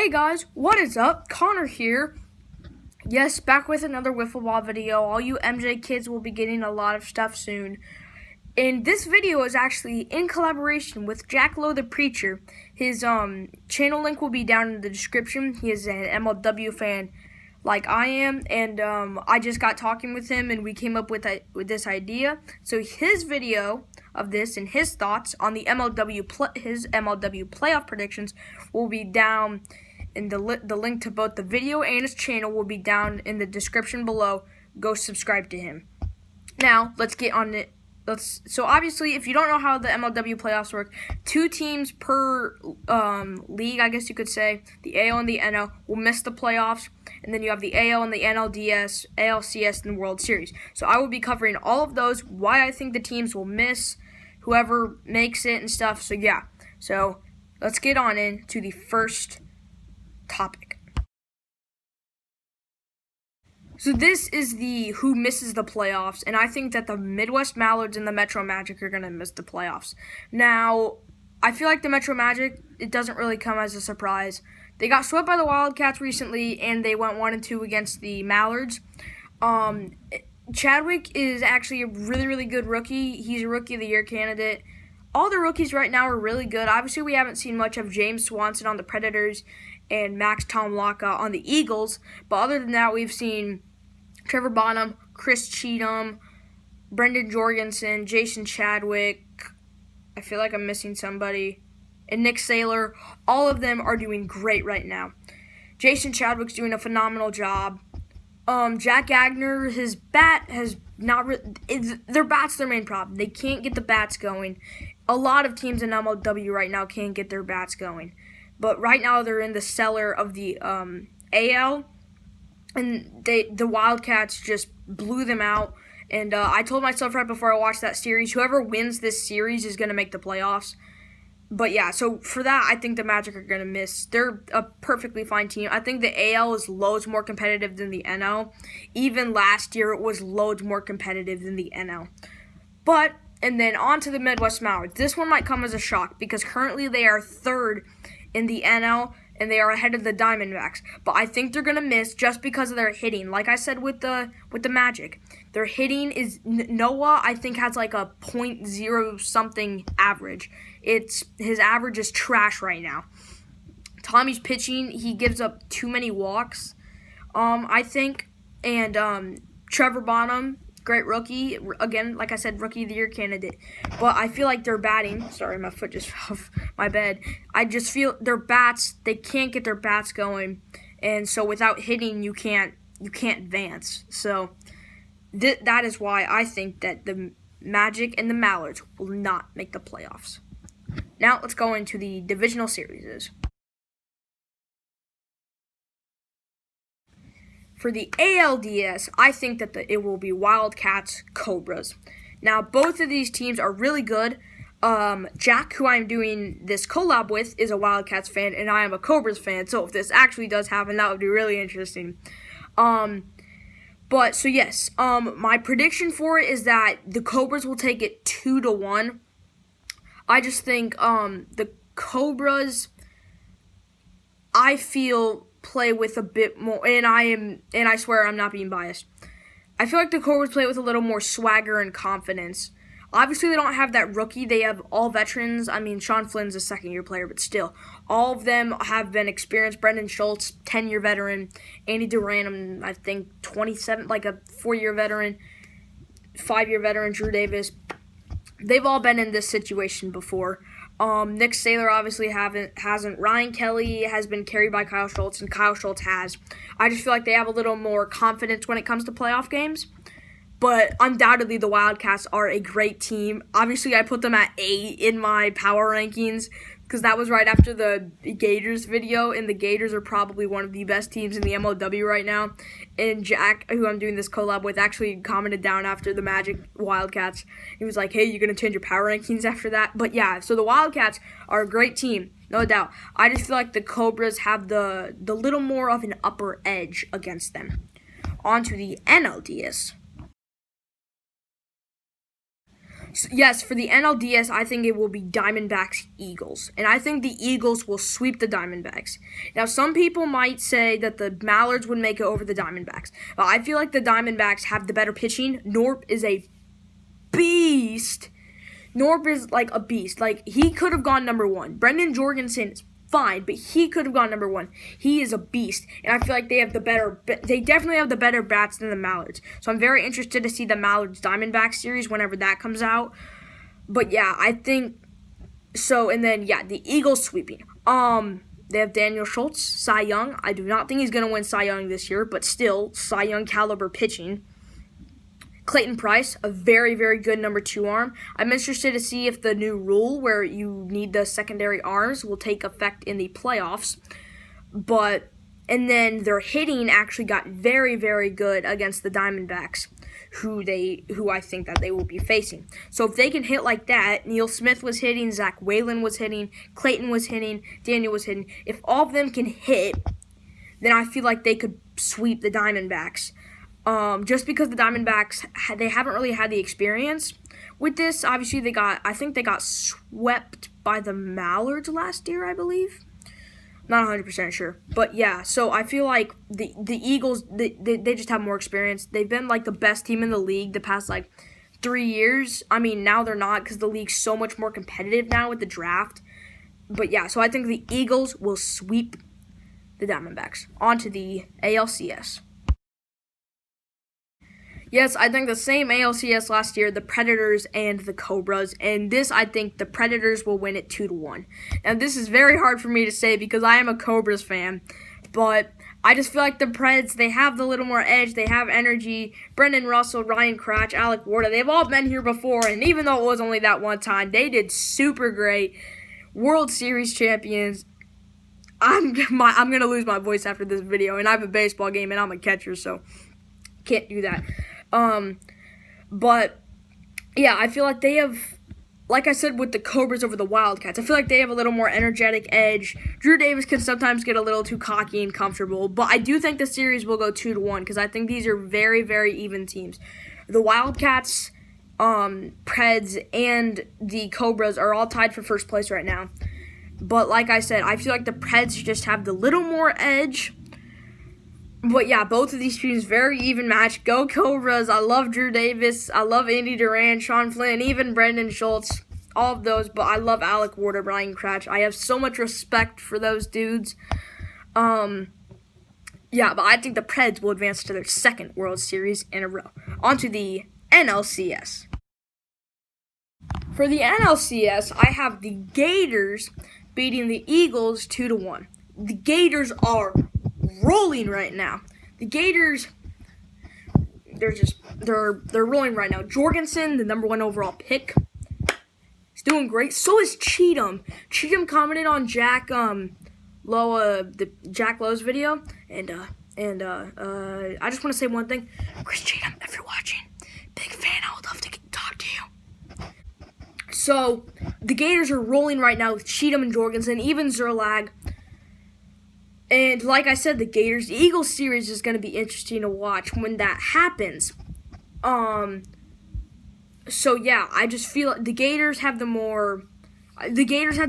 Hey guys, what is up? Connor here. Yes, back with another wiffle ball video. All you MJ kids will be getting a lot of stuff soon. And this video is actually in collaboration with Jack Lowe the Preacher. His channel link will be down in the description. He is an MLW fan like I am, and I just got talking with him and we came up with this idea. So his video of this and his thoughts on the his MLW playoff predictions will be down in the link to both the video and his channel will be down in the description below. Go subscribe to him. Now, let's get on it. So obviously, if you don't know how the MLW playoffs work, 2 teams per league, I guess you could say, the AL and the NL, will miss the playoffs, and then you have the AL and the NLDS, ALCS, and the World Series. So I will be covering all of those, why I think the teams will miss, whoever makes it and stuff. So yeah, so let's get on into the first topic. So this is the who misses the playoffs, and I think that the Midwest Mallards and the Metro Magic are going to miss the playoffs. Now, I feel like the Metro Magic, it doesn't really come as a surprise. They got swept by the Wildcats recently, and they went 1-2 against the Mallards. Chadwick is actually a really, really good rookie. He's a Rookie of the Year candidate. All the rookies right now are really good. Obviously, we haven't seen much of James Swanson on the Predators and Max Tomlaka on the Eagles, but other than that, we've seen Trevor Bonham, Chris Cheatham, Brendan Jorgensen, Jason Chadwick, I feel like I'm missing somebody, and Nick Saylor. All of them are doing great right now. Jason Chadwick's doing a phenomenal job. Jack Agner, his bat has not their bat's their main problem. They can't get the bats going. A lot of teams in MLW right now can't get their bats going. But right now they're in the cellar of the AL, and the Wildcats just blew them out. And I told myself right before I watched that series, whoever wins this series is going to make the playoffs. But yeah, so for that, I think the Magic are going to miss. They're a perfectly fine team. I think the AL is loads more competitive than the NL. Even last year, it was loads more competitive than the NL. And then on to the Midwest Mallards. This one might come as a shock because currently they are 3rd in the NL, and they are ahead of the Diamondbacks. But I think they're going to miss just because of their hitting. Like I said with the Magic, their hitting is, Noah, I think, has like a .0 something average. His average is trash right now. Tommy's pitching, he gives up too many walks, I think. And Trevor Bonham, great rookie. Again, like I said, Rookie of the Year candidate. But I feel like their batting, sorry, my foot just fell off my bed. I just feel their bats, they can't get their bats going. And so without hitting, you can't advance. So that is why I think that the Magic and the Mallards will not make the playoffs. Now let's go into the divisional series. For the ALDS, I think that it will be Wildcats, Cobras. Now, both of these teams are really good. Jack, who I'm doing this collab with, is a Wildcats fan, and I am a Cobras fan. So if this actually does happen, that would be really interesting. But so yes, my prediction for it is that the Cobras will take it 2-1. I just think the Cobras, I feel, play with a bit more, and I swear I'm not being biased. I feel like the Cobras play with a little more swagger and confidence. Obviously, they don't have that rookie. They have all veterans. I mean, Sean Flynn's a second-year player, but still, all of them have been experienced. Brendan Schultz, 10-year veteran. Andy Duran, I think 27, like a 4-year veteran. 5-year veteran, Drew Davis. They've all been in this situation before. Nick Saylor obviously hasn't. Ryan Kelly has been carried by Kyle Schultz, and Kyle Schultz has. I just feel like they have a little more confidence when it comes to playoff games. But undoubtedly, the Wildcats are a great team. Obviously, I put them at 8 in my power rankings because that was right after the Gators video, and the Gators are probably one of the best teams in the MLW right now. And Jack, who I'm doing this collab with, actually commented down after the Magic Wildcats. He was like, hey, you're going to change your power rankings after that? But yeah, so the Wildcats are a great team, no doubt. I just feel like the Cobras have the little more of an upper edge against them. On to the NLDS. Yes, for the NLDS, I think it will be Diamondbacks Eagles. And I think the Eagles will sweep the Diamondbacks. Now, some people might say that the Mallards would make it over the Diamondbacks. But I feel like the Diamondbacks have the better pitching. Norp is a beast. Norp is like a beast. Like, he could have gone number 1. Brendan Jorgensen is fine, but he could have gone number 1. He is a beast, and I feel like they definitely have the better bats than the Mallards. So I'm very interested to see the Mallards Diamondback series whenever that comes out. But yeah, I think so. And then yeah, the Eagles sweeping. They have Daniel Schultz, Cy Young. I do not think he's gonna win Cy Young this year, but still Cy Young caliber pitching. Clayton Price, a very, very good number 2 arm. I'm interested to see if the new rule where you need the secondary arms will take effect in the playoffs. And then their hitting actually got very, very good against the Diamondbacks, who I think that they will be facing. So if they can hit like that, Neil Smith was hitting, Zach Whalen was hitting, Clayton was hitting, Daniel was hitting. If all of them can hit, then I feel like they could sweep the Diamondbacks. Just because the Diamondbacks, they haven't really had the experience with this. Obviously, I think they got swept by the Mallards last year, I believe. Not 100% sure. But yeah, so I feel like the Eagles, they just have more experience. They've been like the best team in the league the past like 3 years. I mean, now they're not because the league's so much more competitive now with the draft. But yeah, so I think the Eagles will sweep the Diamondbacks. On to the ALCS. Yes, I think the same ALCS last year, the Predators and the Cobras, and this I think the Predators will win it 2-1. Now this is very hard for me to say because I am a Cobras fan, but I just feel like the Preds, they have the little more edge, they have energy. Brendan Russell, Ryan Cratch, Alec Warda, they've all been here before, and even though it was only that one time, they did super great. World Series champions. I'm gonna lose my voice after this video, and I have a baseball game, and I'm a catcher, so can't do that. But yeah, I feel like they have, like I said with the Cobras over the Wildcats, I feel like they have a little more energetic edge. Drew Davis can sometimes get a little too cocky and comfortable, but I do think the series will go 2-1 because I think these are very, very even teams. The Wildcats, Preds, and the Cobras are all tied for first place right now. But like I said, I feel like the Preds just have the little more edge. But yeah, both of these teams, very even match. Go Cobras. I love Drew Davis. I love Andy Duran, Sean Flynn, even Brendan Schultz. All of those. But I love Alec Warda, Ryan Cratch. I have so much respect for those dudes. Yeah, but I think the Preds will advance to their second World Series in a row. On to the NLCS. For the NLCS, I have the Gators beating the Eagles 2-1. The Gators are rolling right now. The Gators, they're rolling right now. Jorgensen, the number 1 overall pick, is doing great. So is Cheatham. Cheatham commented on Jack Lowe's video, and I just want to say one thing. Chris Cheatham, if you're watching, big fan. I would love to talk to you. So the Gators are rolling right now with Cheatham and Jorgensen, even Zerlag. And like I said, the Gators-Eagles series is going to be interesting to watch when that happens. So yeah, I just feel like the Gators have the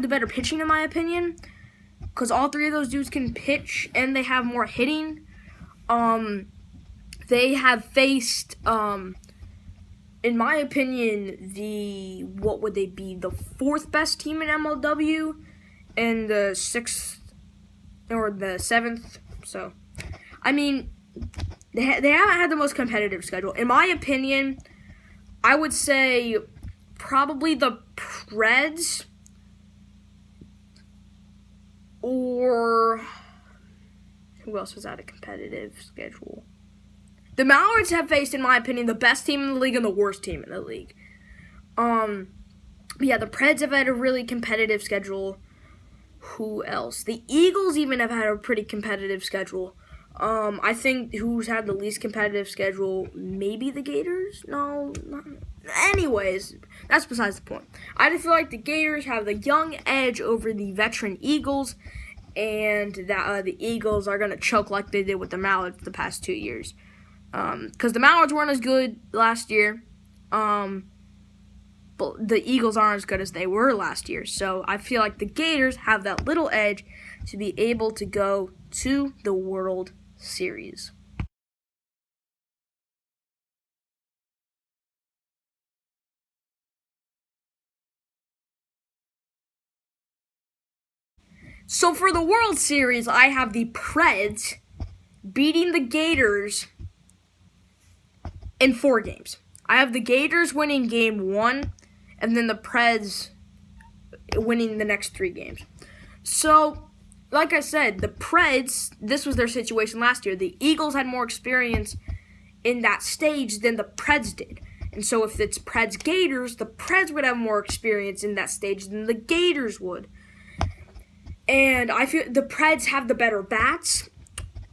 better pitching in my opinion, because all 3 of those dudes can pitch and they have more hitting. They have faced, in my opinion, the 4th best team in MLW and the 6th or the 7th. So, I mean, they haven't had the most competitive schedule. In my opinion, I would say probably the Preds or who else was at a competitive schedule? The Mallards have faced, in my opinion, the best team in the league and the worst team in the league. Yeah, the Preds have had a really competitive schedule. Who else? The Eagles even have had a pretty competitive schedule. I think who's had the least competitive schedule? Maybe the Gators? No. Not. Anyways, that's besides the point. I just feel like the Gators have the young edge over the veteran Eagles, and that the Eagles are going to choke like they did with the Mallards the past 2 years. Because the Mallards weren't as good last year. but the Eagles aren't as good as they were last year. So I feel like the Gators have that little edge to be able to go to the World Series. So for the World Series, I have the Preds beating the Gators in 4 games. I have the Gators winning game 1, and then the Preds winning the next 3 games. So, like I said, the Preds, this was their situation last year. The Eagles had more experience in that stage than the Preds did. And so if it's Preds-Gators, the Preds would have more experience in that stage than the Gators would. And I feel the Preds have the better bats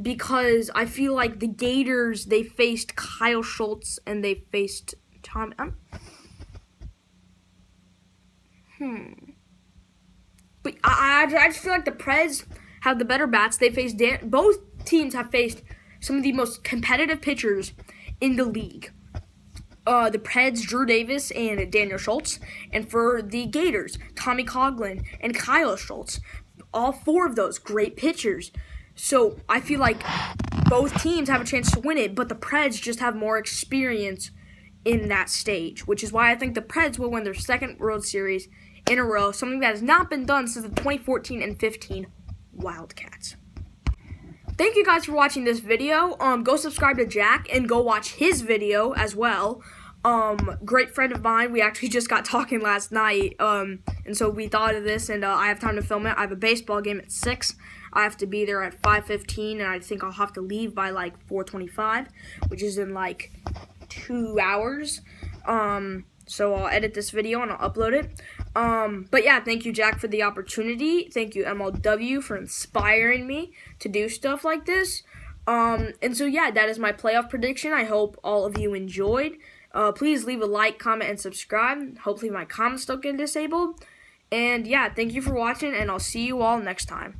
because I feel like the Gators, they faced Kyle Schultz and they faced Tom. But I just feel like the Preds have the better bats. They faced both teams have faced some of the most competitive pitchers in the league. The Preds, Drew Davis and Daniel Schultz, and for the Gators, Tommy Coughlin and Kyle Schultz. All 4 of those great pitchers. So I feel like both teams have a chance to win it, but the Preds just have more experience in that stage, which is why I think the Preds will win their 2nd World Series in a row, something that has not been done since the 2014 and 15 Wildcats. Thank you guys for watching this video. Go subscribe to Jack and go watch his video as well. Great friend of mine. We actually just got talking last night, and so we thought of this, and I have time to film it. I have a baseball game at 6. I have to be there at 5:15, and I think I'll have to leave by like 4:25, which is in like 2 hours. So I'll edit this video and I'll upload it. But yeah, thank you, Jack, for the opportunity. Thank you, MLW, for inspiring me to do stuff like this. And so yeah, that is my playoff prediction. I hope all of you enjoyed. Please leave a like, comment, and subscribe. Hopefully my comments don't get disabled. And yeah, thank you for watching, and I'll see you all next time.